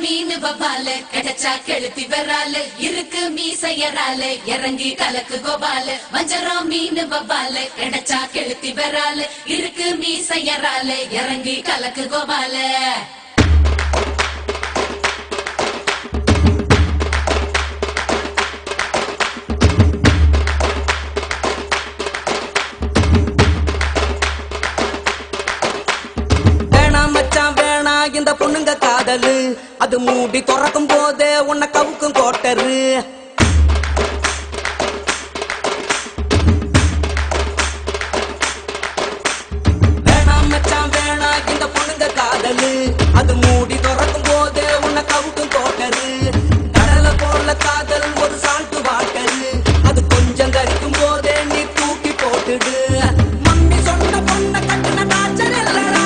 மீன் வவால கிடைச்சா கெளுத்தி வரால இருக்கு மீசையரால இறங்கி கலக்கு கோபால வஞ்சரம் மீன் வவால கிடைச்சா கெளுத்தி வரால இருக்கு மீசையரால இறங்கி கலக்கு கோபால இந்த பொண்ணுங்க காதலு அது மூடி துறக்கும் போதே உன்னை கவுக்கும் கோட்டரு வேணாம் மச்சான் வேணா இந்த பொண்ணுங்க காதலு அது மூடி துறக்கும் போதே உன்னை கவுக்கும் கோட்டரு கடலை போல காதல் ஒரு சால்ட்டு வாட்டரு அது கொஞ்சம் கரிக்கும் போதே நீ தூக்கி போட்டுடு மம்மி சொன்ன பொண்ணை கட்டின டாச்சர் இல்லடா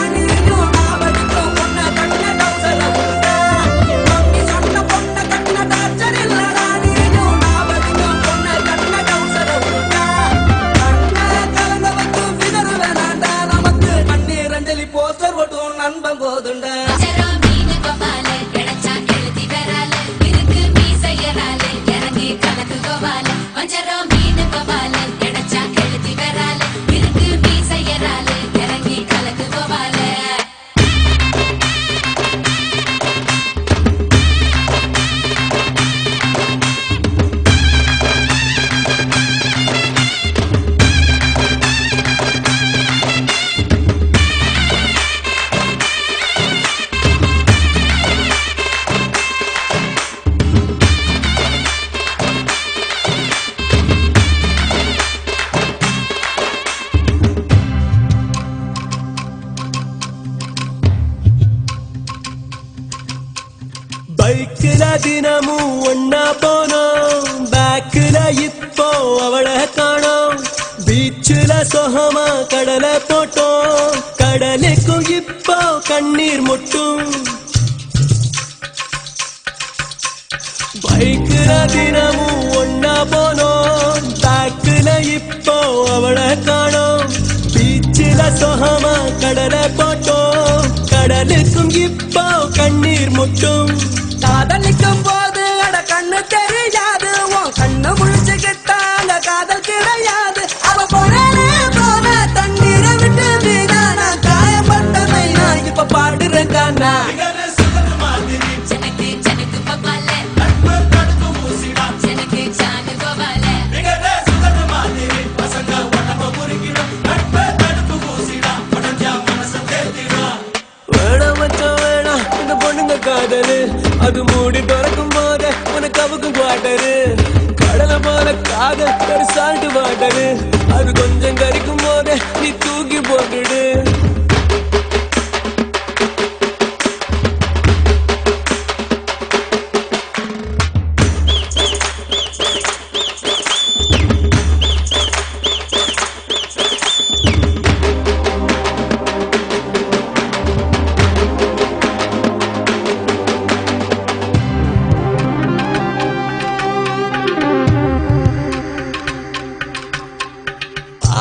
பைக்கில தினமும் ஒன்னா போனோம் பேக்கில இப்போ அவளை காணோம் பீச்சில சொகமா கடலை போட்டோம் கடலுக்கும் இப்போ கண்ணீர் முட்டும் பைக்கில தினமும் ஒன்னா போனோம் பேக்கில இப்போ அவளை காணோம் பீச்சில சொகமா கடலை போட்டோம் கடலுக்கும் இப்போ கண்ணீர் முட்டும் காதலிக்கும் போது அட கண்ணு தெரியாது உன் கண்ணு முழிச்சுக்கிட்டாங்க காதல் கிடையாது அவ போறானே போன தண்ணீரை விட்டு வீணானா காயப்பட்ட மைனா இப்ப பாடுறேன் கானா காதலு அது மூடி திறக்கும் போது உனக்கு அவுக்கும் வாட்டரு கடலை போல காதல் ஒரு சால்ட்டு வாட்டரு அது கொஞ்சம் கரிக்கும் போது நீ தூக்கி போட்டுடு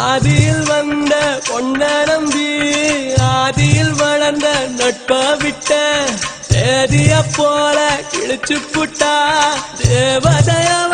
ஆதியில் வந்த பொன்ன நம்பி ஆதியில் வளர்ந்த நட்ப விட்ட தேதிய போல கிழிச்சு புட்டா தேவதையவ